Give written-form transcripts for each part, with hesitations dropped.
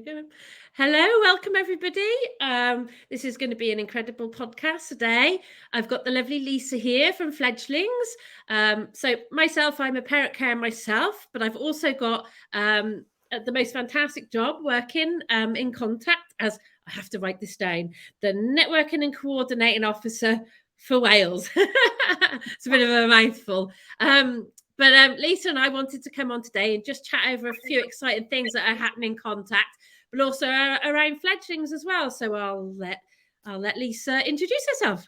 we go. Hello, welcome everybody. This is going to be an incredible podcast today. I've got the lovely Lisa here from Fledglings. So myself, I'm a parent care myself, but I've also got the most fantastic job working in Contact, as I have to write this down, the Networking and Coordinating Officer for Wales. It's a bit of a mouthful. But Lisa and I wanted to come on today and just chat over a few exciting things that are happening in Contact, but also around Fledglings as well. So I'll let Lisa introduce herself.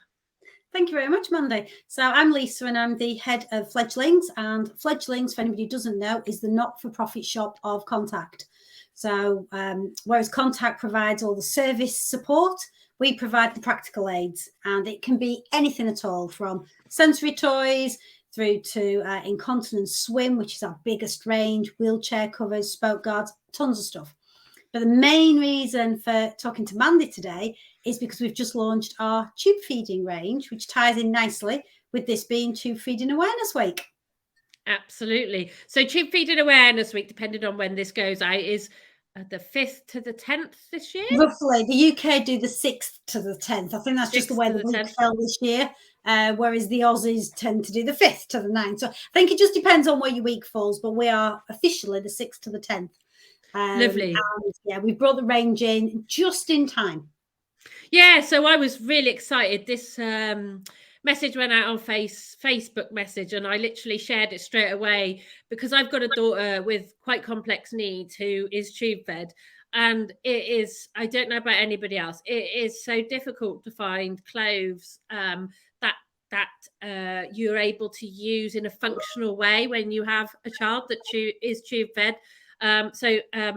Thank you very much, Mandy. So I'm Lisa and I'm the head of Fledglings. And Fledglings, for anybody who doesn't know, is the not-for-profit shop of Contact. So whereas Contact provides all the service support, we provide the practical aids. And it can be anything at all, from sensory toys through to incontinence swim, which is our biggest range, wheelchair covers, spoke guards, tons of stuff. But the main reason for talking to Mandy today is because we've just launched our tube feeding range, which ties in nicely with this being Tube Feeding Awareness Week. Absolutely. So Tube Feeding Awareness Week, depending on when this goes out, is the 5th to the 10th this year? Roughly. The UK do the 6th to the 10th. I think that's just the way the week fell this year, whereas the Aussies tend to do the 5th to the 9th. So I think it just depends on where your week falls, but we are officially the 6th to the 10th. Lovely. And, yeah, we brought the range in just in time. Yeah, so I was really excited. This message went out on Facebook message, and I literally shared it straight away because I've got a daughter with quite complex needs who is tube fed. And it is, I don't know about anybody else, it is so difficult to find clothes that you're able to use in a functional way when you have a child that is tube fed. So I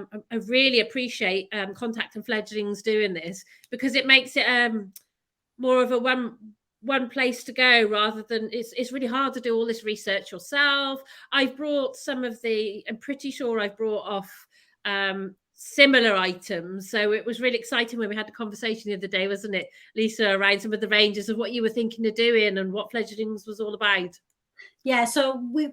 really appreciate Contact and Fledglings doing this, because it makes it more of a one place to go, rather than it's really hard to do all this research yourself. I'm pretty sure I've brought off similar items. So it was really exciting when we had the conversation the other day, wasn't it, Lisa, around some of the ranges of what you were thinking of doing and what Fledglings was all about. Yeah, so we'll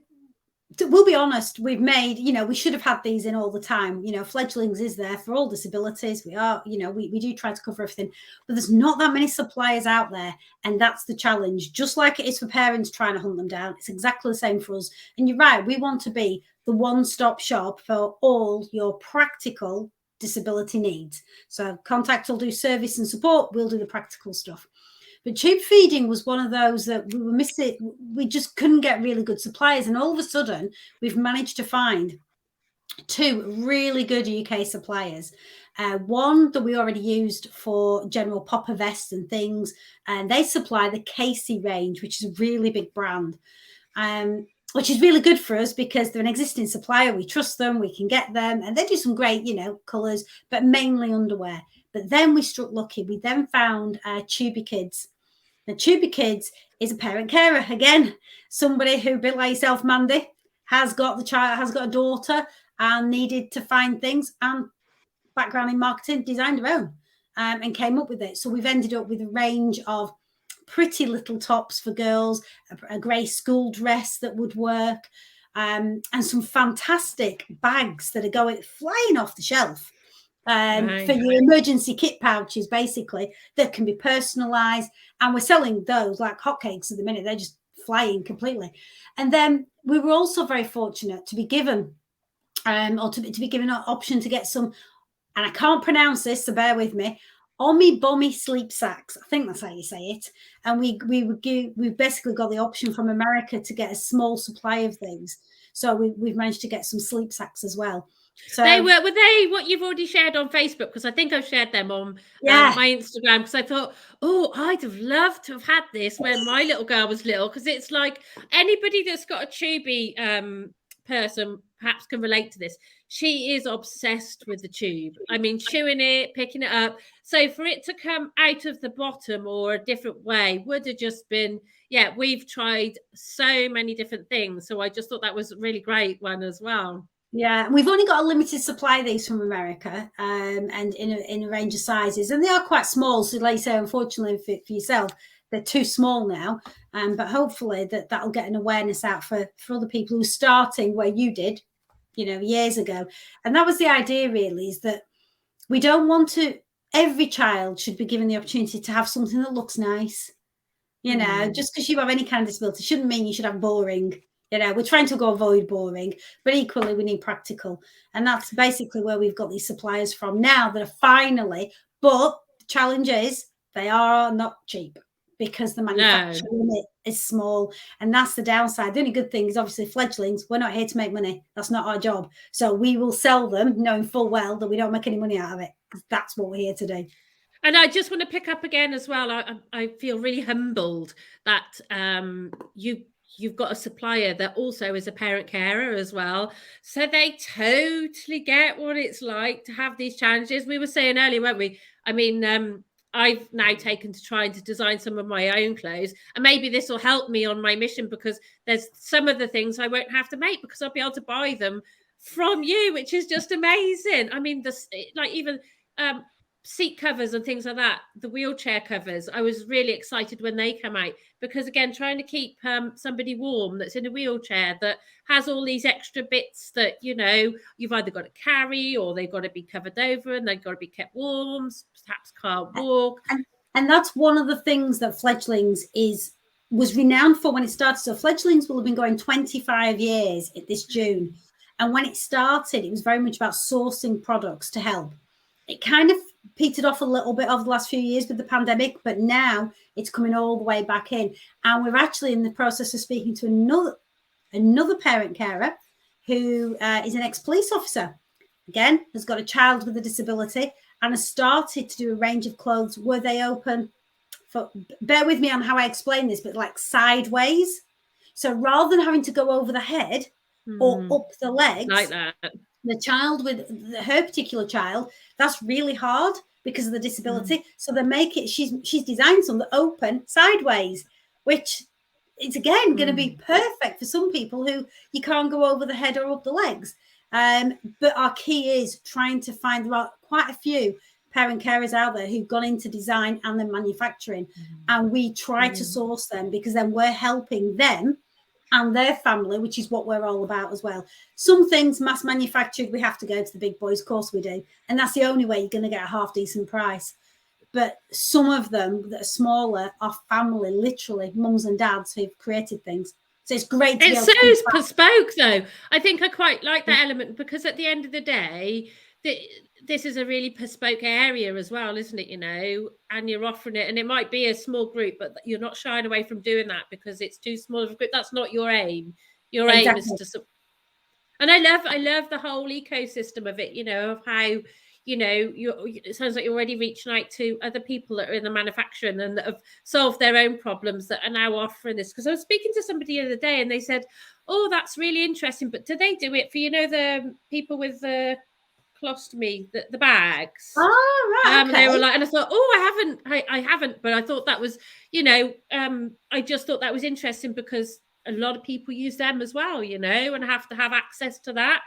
be honest, we've made, we should have had these in all the time. Fledglings is there for all disabilities. We are, we do try to cover everything, but there's not that many suppliers out there. And that's the challenge. Just like it is for parents trying to hunt them down, it's exactly the same for us. And you're right, we want to be the one-stop shop for all your practical disability needs. So Contact will do service and support, we'll do the practical stuff. But tube feeding was one of those that we were missing. We just couldn't get really good suppliers. And all of a sudden, we've managed to find 2 really good UK suppliers. One that we already used for general popper vests and things. And they supply the Casey range, which is a really big brand, which is really good for us because they're an existing supplier. We trust them. We can get them. And they do some great, colours, but mainly underwear. But then we struck lucky. We then found Tubi Kids. Now, Tubi Kids is a parent carer. Again, somebody who, a bit like yourself, Mandy, has got a daughter and needed to find things, and background in marketing, designed her own and came up with it. So we've ended up with a range of pretty little tops for girls, a grey school dress that would work, and some fantastic bags that are flying off the shelf. For your emergency kit pouches, basically, that can be personalized, and we're selling those like hotcakes at the minute. They're just flying completely. And then we were also very fortunate to be given to be given an option to get some, and I can't pronounce this, so bear with me, Omi Bommy sleep sacks. I think that's how you say it. And we basically got the option from America to get a small supply of these. So we've managed to get some sleep sacks as well. So were they what you've already shared on Facebook? Because I think I've shared them on my Instagram, because I thought, I'd have loved to have had this when my little girl was little, because it's like anybody that's got a tubey person perhaps can relate to this. She is obsessed with the tube. I mean, chewing it, picking it up. So for it to come out of the bottom or a different way would have just been, we've tried so many different things. So I just thought that was a really great one as well. Yeah, we've only got a limited supply of these from America, and in a range of sizes, and they are quite small. So, like you say, unfortunately for yourself, they're too small now. But hopefully that'll get an awareness out for other people who are starting where you did, years ago. And that was the idea, really, is that We don't want to, every child should be given the opportunity to have something that looks nice. You know, just because you have any kind of disability shouldn't mean you should have boring. You know, we're trying to go avoid boring, but equally we need practical. And that's basically where we've got these suppliers from now that are finally, but the challenge is they are not cheap because the manufacturing is small. And that's the downside. The only good thing is obviously fledglings, we're not here to make money. That's not our job. So we will sell them knowing full well that we don't make any money out of it. That's what we're here to do. And I just want to pick up again as well. I feel really humbled that you've got a supplier that also is a parent carer as well. So they totally get what it's like to have these challenges. We were saying earlier, weren't we? I mean, I've now taken to trying to design some of my own clothes, and maybe this will help me on my mission, because there's some of the things I won't have to make because I'll be able to buy them from you, which is just amazing. I mean, like even seat covers and things like that, the wheelchair covers, I was really excited when they come out, because again, trying to keep somebody warm that's in a wheelchair that has all these extra bits that, you know, you've either got to carry or they've got to be covered over and they've got to be kept warm, perhaps can't walk. And that's one of the things that Fledglings was renowned for when it started. So Fledglings will have been going 25 years this June. And when it started, it was very much about sourcing products to help. It kind of petered off a little bit over the last few years with the pandemic, but now it's coming all the way back in. And we're actually in the process of speaking to another parent carer who is an ex-police officer. Again, has got a child with a disability and has started to do a range of clothes where they open, bear with me on how I explain this, but like sideways. So rather than having to go over the head or up the legs, like that. The child with her particular child, that's really hard because of the disability. So they make it, she's designed some that open sideways, which is again going to be perfect for some people who you can't go over the head or up the legs. But our key is trying to find, there are quite a few parent carers out there who've gone into design and then manufacturing, and we try to source them, because then we're helping them and their family, which is what we're all about as well. Some things mass manufactured, we have to go to the big boys, of course we do. And that's the only way you're going to get a half decent price. But some of them that are smaller are family, literally mums and dads who've created things. So it's great. It's so bespoke though. I think I quite like that element, because at the end of the day, this is a really bespoke area as well, isn't it? You know, and you're offering it, and it might be a small group, but you're not shying away from doing that because it's too small of a group. That's not your aim. Your aim is to. And I love the whole ecosystem of it. You know, of how, you know, it sounds like you're already reaching out to other people that are in the manufacturing and that have solved their own problems that are now offering this. Because I was speaking to somebody the other day and they said, "Oh, that's really interesting, but do they do it for, you know, the people with the colostomy, the bags?" Oh, right. Okay. They were like, and I thought, oh, I haven't, but I thought that was, you know, I just thought that was interesting because a lot of people use them as well, you know, and have to have access to that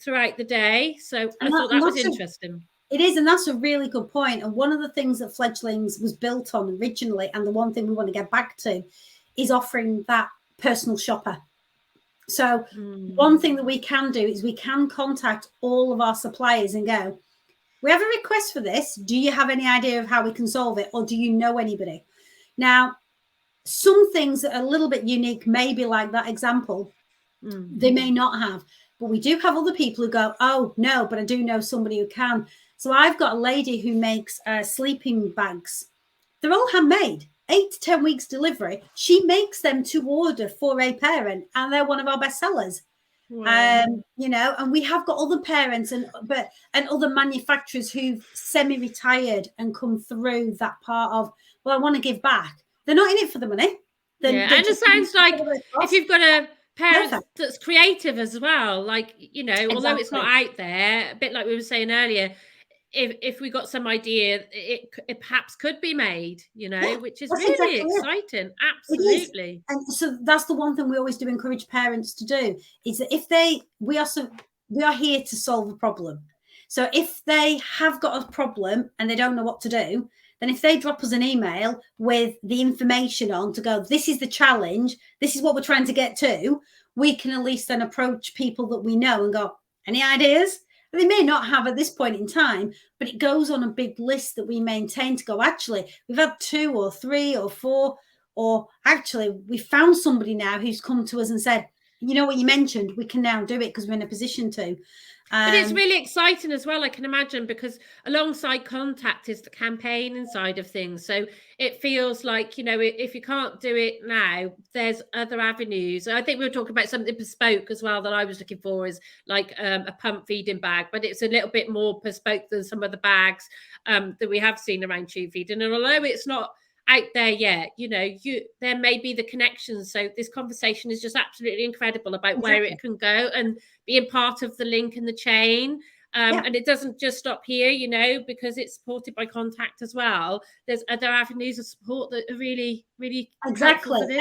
throughout the day. So I thought that was interesting. It is, and that's a really good point. And one of the things that Fledglings was built on originally, and the one thing we want to get back to, is offering that personal shopper. So one thing that we can do is we can contact all of our suppliers and go, "We have a request for this. Do you have any idea of how we can solve it? Or do you know anybody?" Now, some things that are a little bit unique, maybe like that example, they may not have. But we do have other people who go, "Oh, no, but I do know somebody who can." So I've got a lady who makes sleeping bags. They're all handmade, 8 to 10 weeks delivery. She makes them to order for a parent, and they're one of our best sellers. Wow. You know, and we have got other parents and other manufacturers who've semi-retired and come through that part of, well, I want to give back. They're not in it for the money. And it sounds like if you've got a parent that's creative as well, like, you know, although it's not out there, a bit like we were saying earlier, if we got some idea, it perhaps could be made, you know, which is really exciting. Absolutely. And so that's the one thing we always do encourage parents to do, is that if we are here to solve a problem. So if they have got a problem and they don't know what to do, then if they drop us an email with the information on to go, "This is the challenge, this is what we're trying to get to," we can at least then approach people that we know and go, "Any ideas?" They may not have at this point in time, but it goes on a big list that we maintain to go, actually, we've had 2 or 3 or 4, or actually, we found somebody now who's come to us and said, you know what you mentioned, we can now do it because we're in a position to. But it's really exciting as well, I can imagine, because alongside Contact is the campaigning side of things. So it feels like, if you can't do it now, there's other avenues. I think we were talking about something bespoke as well that I was looking for, is like a pump feeding bag, but it's a little bit more bespoke than some of the bags that we have seen around tube feeding. And although it's not out there yet, there may be the connections. So this conversation is just absolutely incredible about where it can go and being part of the link in the chain. And it doesn't just stop here, because it's supported by Contact as well. There's other avenues of support that are really, really exactly.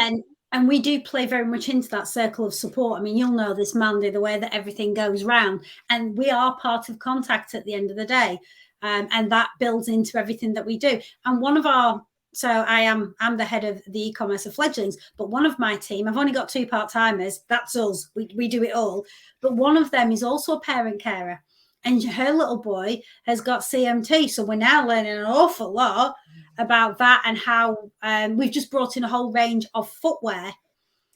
And we do play very much into that circle of support. I mean, you'll know this, Mandy, the way that everything goes round, and we are part of Contact at the end of the day. And that builds into everything that we do. And one of our So I'm the head of the e-commerce of Fledglings, but one of my team, I've only got 2 part-timers. That's us. We do it all. But one of them is also a parent carer, and her little boy has got CMT. So we're now learning an awful lot about that, and how we've just brought in a whole range of footwear.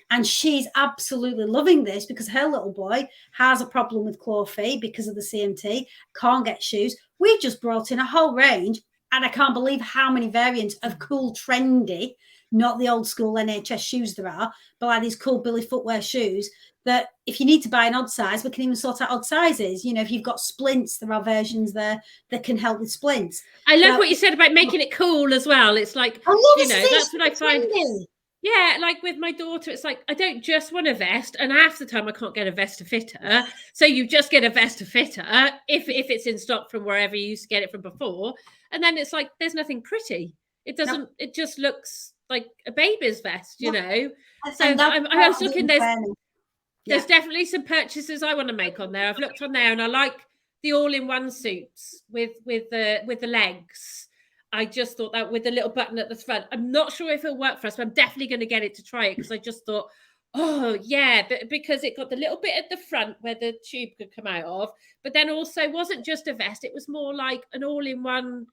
And she's absolutely loving this because her little boy has a problem with claw feet because of the CMT, can't get shoes. We've just brought in a whole range. And I can't believe how many variants of cool, trendy, not the old school NHS shoes there are, but like these cool Billy footwear shoes that if you need to buy an odd size, we can even sort out odd sizes. If you've got splints, there are versions there that can help with splints. I love what you said about making it cool as well. It's like, that's what I find. Trendy. Yeah, like with my daughter, it's like, I don't just want a vest, and half the time I can't get a vest to fit her. So you just get a vest to fit her if it's in stock from wherever you used to get it from before. And then it's like, there's nothing pretty. It doesn't, it just looks like a baby's vest, So I was looking, there's definitely some purchases I want to make on there. I've looked on there and I like the all-in-one suits with the legs. I just thought that with the little button at the front. I'm not sure if it'll work for us, but I'm definitely going to get it to try it because I just thought, oh yeah, but because it got the little bit at the front where the tube could come out of, but then also wasn't just a vest. It was more like an all-in-one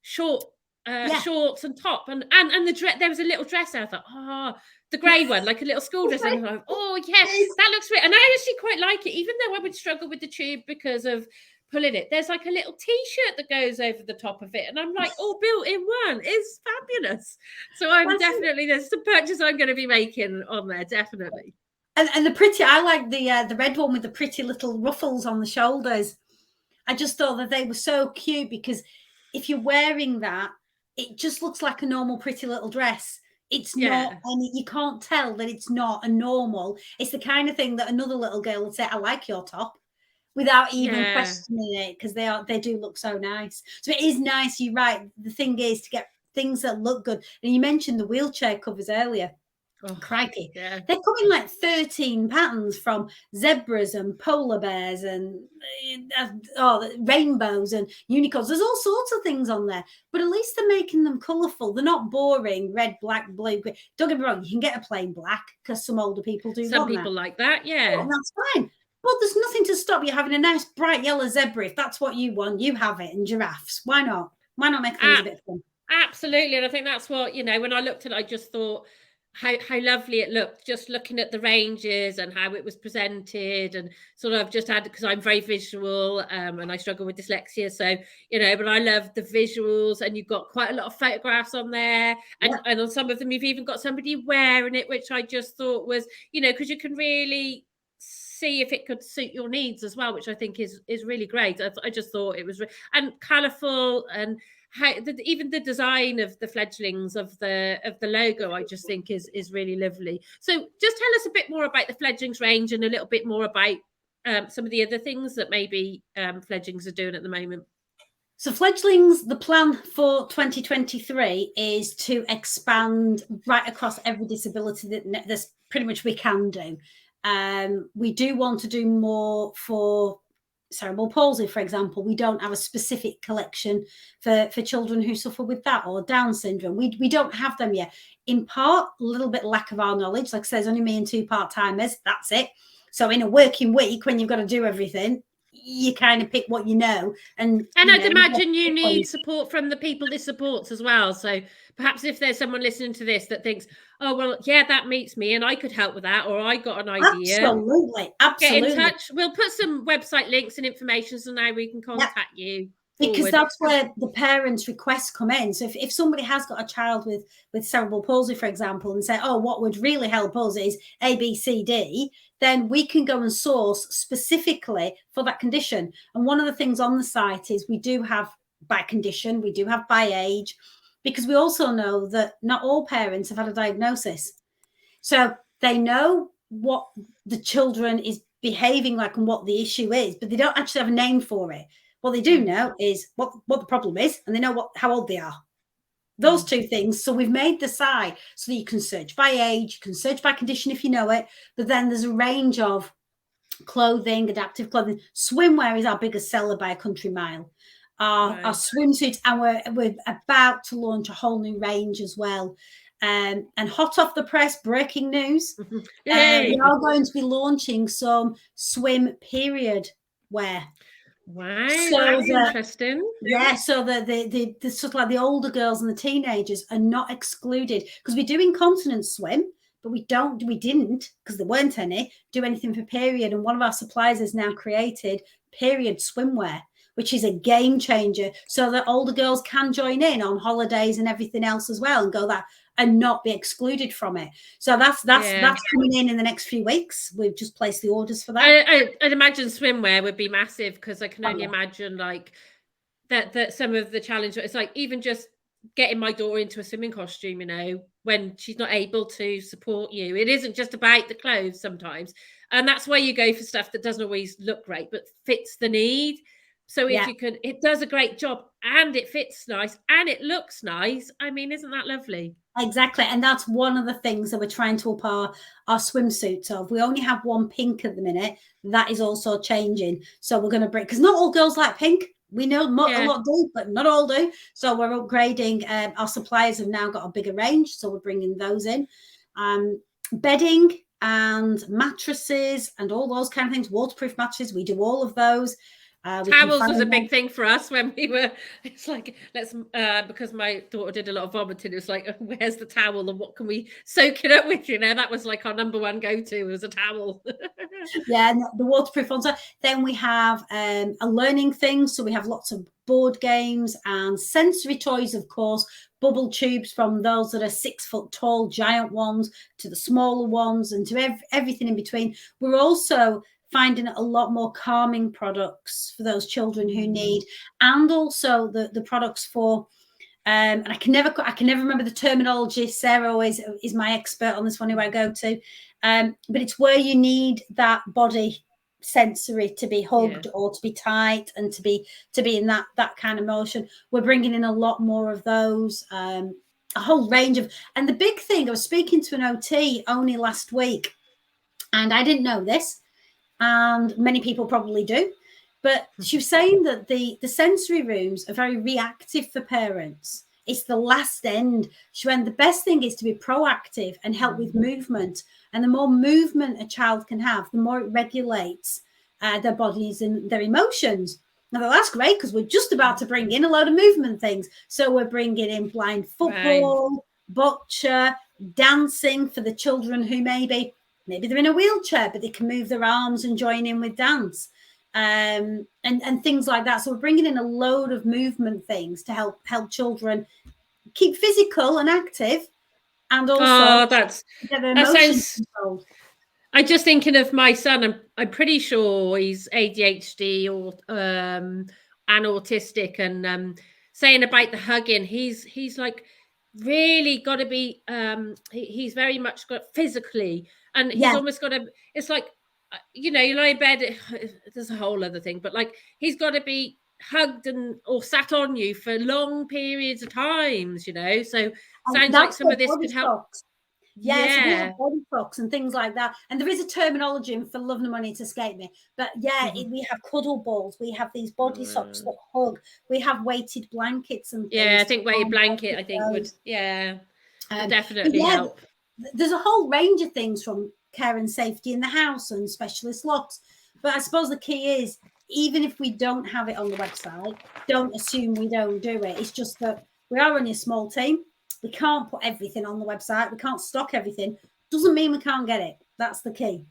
shorts and top, and the dress. There was a little dress there. I thought, the grey one, like a little school dress. And I'm like, oh yeah, that looks great. And I actually quite like it, even though I would struggle with the tube because of pulling it. There's like a little t-shirt that goes over the top of it, and I'm like, built in one. It's fabulous. So there's some purchase I'm going to be making on there, definitely. And the pretty, I like the red one with the pretty little ruffles on the shoulders. I just thought that they were so cute because if you're wearing that, it just looks like a normal pretty little dress. It's not, and you can't tell that it's not a normal. It's the kind of thing that another little girl would say, I like your top, without even questioning it, because they do look so nice. So it is nice. You're right. The thing is to get things that look good. And you mentioned the wheelchair covers earlier. Oh, crikey. Yeah. They come in like 13 patterns, from zebras and polar bears and rainbows and unicorns. There's all sorts of things on there, but at least they're making them colourful. They're not boring, red, black, blue. Don't get me wrong, you can get a plain black because some older people do. Some people like that, yeah. And that's fine. Well, there's nothing to stop you having a nice bright yellow zebra. If that's what you want, you have it. And giraffes. Why not? Why not make things a bit fun? Absolutely. And I think that's what, when I looked at it, I just thought how lovely it looked, just looking at the ranges and how it was presented, and sort of just had, because I'm very visual and I struggle with dyslexia. So, but I love the visuals, and you've got quite a lot of photographs on there. And on some of them, you've even got somebody wearing it, which I just thought was, because you can really see if it could suit your needs as well, which I think is really great. I just thought it was and colourful, and how even the design of the Fledglings of the logo, I just think is really lovely. So just tell us a bit more about the Fledglings range and a little bit more about some of the other things that maybe Fledglings are doing at the moment. So Fledglings, the plan for 2023 is to expand right across every disability that there's pretty much we can do. We do want to do more for cerebral palsy, for example. We don't have a specific collection for children who suffer with that, or Down syndrome. We don't have them yet. In part, a little bit lack of our knowledge. Like I said, there's only me and 2 part-timers. That's it. So in a working week, when you've got to do everything, you kind of pick what you know, and I'd imagine you need support from the people this supports as well. So perhaps if there's someone listening to this that thinks, oh well, yeah, that meets me and I could help with that, or I got an idea, get in touch. We'll put some website links and information so now we can contact you. Because that's where the parents' requests come in. So if somebody has got a child with cerebral palsy, for example, and say, oh, what would really help us is A, B, C, D, then we can go and source specifically for that condition. And one of the things on the site is we do have by condition, we do have by age, because we also know that not all parents have had a diagnosis. So they know what the children is behaving like and what the issue is, but they don't actually have a name for it. What they do know is what the problem is, and they know how old they are. Those two things. So we've made the site so that you can search by age, you can search by condition if you know it, but then there's a range of clothing, adaptive clothing. Swimwear is our biggest seller by a country mile. Our swimsuits, and we're about to launch a whole new range as well. And hot off the press, breaking news. We are going to be launching some swim period wear. Wow, so that's interesting. Yeah, so the sort of like the older girls and the teenagers are not excluded, because we do incontinence swim, but we didn't, because there weren't any, do anything for period. And one of our suppliers has now created period swimwear, which is a game changer, so that older girls can join in on holidays and everything else as well, and go that and not be excluded from it. So that's coming in the next few weeks. We've just placed the orders for that. I'd imagine swimwear would be massive, because I can only imagine like that some of the challenge, it's like even just getting my daughter into a swimming costume, when she's not able to support you. It isn't just about the clothes sometimes. And that's why you go for stuff that doesn't always look great, but fits the need. So if you can, it does a great job, and it fits nice and it looks nice. I mean, isn't that lovely? Exactly. And that's one of the things that we're trying to up our swimsuits of. We only have one pink at the minute. That is also changing. So we're going to bring, because not all girls like pink. We know a lot do, but not all do. So we're upgrading. Our suppliers have now got a bigger range, so we're bringing those in. Bedding and mattresses and all those kind of things. Waterproof mattresses, we do all of those. Towels was a big thing for us when we were, it's like, let's, because my daughter did a lot of vomiting, it was like, where's the towel and what can we soak it up with? That was like our number one go-to, was a towel. Yeah, the waterproof ones. Then we have a learning thing. So we have lots of board games and sensory toys, of course, bubble tubes, from those that are 6 foot tall, giant ones, to the smaller ones, and to everything in between. We're also finding a lot more calming products for those children who need, and also the products for, and I can never remember the terminology. Sarah always is my expert on this one, who I go to, but it's where you need that body sensory to be hugged or to be tight and to be in that kind of motion. We're bringing in a lot more of those, a whole range of. And the big thing, I was speaking to an OT only last week, and I didn't know this, and many people probably do, but she was saying that the sensory rooms are very reactive for parents. It's the last end. She went, the best thing is to be proactive and help with movement. And the more movement a child can have, the more it regulates their bodies and their emotions. Now, that's great, because we're just about to bring in a load of movement things. So we're bringing in blind football, bocce, dancing for the children who maybe they're in a wheelchair, but they can move their arms and join in with dance, and things like that. So we're bringing in a load of movement things to help children keep physical and active, and also get their emotions controlled. I'm just thinking of my son. I'm pretty sure he's ADHD or and autistic, and saying about the hugging, he's like really got to be. He's very much got physically. And he's almost got to, it's like, you lie in bed, there's a whole other thing, but like, he's got to be hugged or sat on you for long periods of times, so sounds like some of this could help. Yeah, so we have body socks and things like that. And there is a terminology, and for love nor money, to escape me. But we have cuddle balls. We have these body socks that hug. We have weighted blankets and things. Yeah, I think weighted blanket, I think would, definitely help. There's a whole range of things, from care and safety in the house and specialist locks. But I suppose the key is even if we don't have it on the website, don't assume we don't do it. It's just that we are only a small team. We can't put everything on the website. We can't stock everything. Doesn't mean we can't get it. That's the key.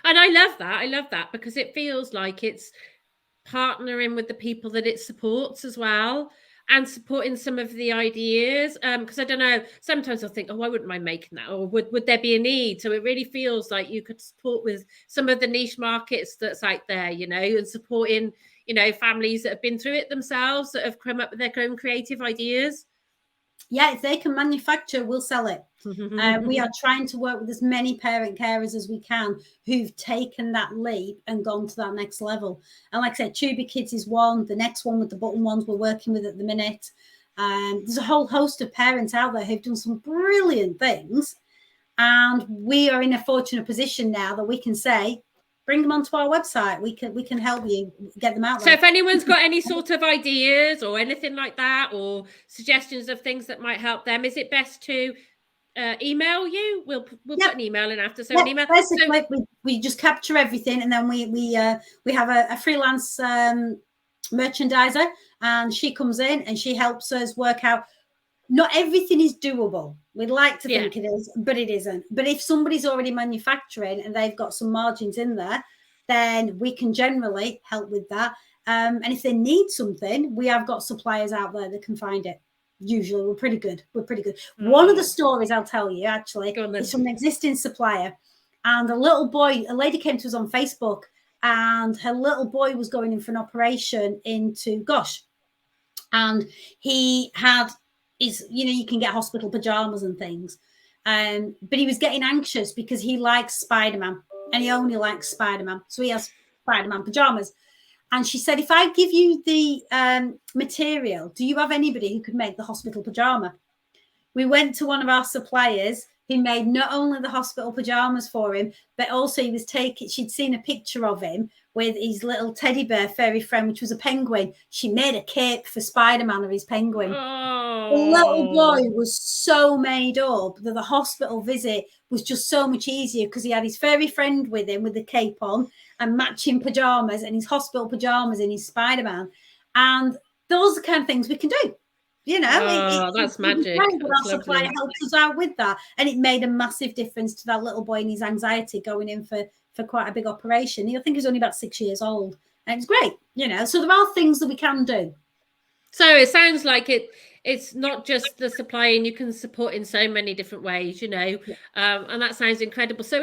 And I love that. I love that because it feels like it's partnering with the people that it supports as well, and supporting some of the ideas. Because I don't know, sometimes I'll think, oh, I wouldn't mind making that, or would there be a need? So it really feels like you could support with some of the niche markets that's out there, you know, and supporting, you know, families that have been through it themselves, that have come up with their own creative ideas. Yeah, if they can manufacture, we'll sell it. We are trying to work with as many parent carers as we can who've taken that leap and gone to that next level. And like I said, Tubi Kids is one. The next one with the button ones we're working with at the minute. There's a whole host of parents out there who've done some brilliant things. And we are in a fortunate position now that we can say, bring them onto our website. We can help you get them out there. So if anyone's got any sort of ideas or anything like that, or suggestions of things that might help them, is it best to email you? We'll put an email in after. So an email. Basically, we just capture everything, and then we have a freelance merchandiser, and she comes in and she helps us work out. Not everything is doable. We'd like to think it is, but it isn't. But if somebody's already manufacturing and they've got some margins in there, then we can generally help with that. And if they need something, we have got suppliers out there that can find it. Usually we're pretty good. One of the stories I'll tell you actually is from an existing supplier. And a lady came to us on Facebook, and her little boy was going in for an operation into Gosh. And he had you can get hospital pajamas and things. But he was getting anxious because he likes Spider-Man, and he only likes Spider-Man. So he has Spider-Man pajamas. And she said, if I give you the material, do you have anybody who could make the hospital pajama? We went to one of our suppliers. He made not only the hospital pajamas for him, but also she'd seen a picture of him with his little teddy bear furry friend, which was a penguin. She made a cape for Spider-Man of his penguin. Oh. The little boy was so made up that the hospital visit was just so much easier because he had his furry friend with him with the cape on and matching pajamas, and his hospital pajamas and his Spider-Man. And those are the kind of things we can do. That's magic. Our supplier helped us out with that, and it made a massive difference to that little boy and his anxiety going in for quite a big operation. I think he was only about 6 years old, and it's great. So there are things that we can do. So it sounds like it's not just the supplying, you can support in so many different ways, and that sounds incredible. So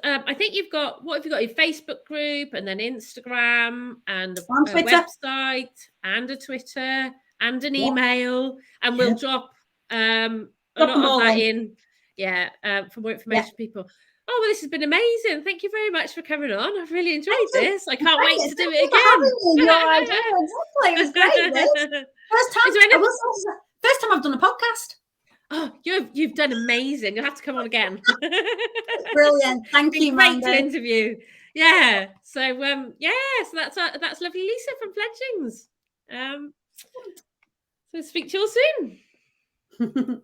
I think you've got, what have you got? A Facebook group, and then Instagram, and a website, and a Twitter, and an email, and we'll drop a lot of that in, for more information, people. Oh, well, this has been amazing. Thank you very much for coming on. I've really enjoyed this. I can't wait to do it again. It was great. First time I've done a podcast. Oh, you've done amazing. You'll have to come on again. Brilliant. Thank you, Mandy. Great to interview. Yeah. So so that's lovely Lisa from Fledglings. So speak to you all soon.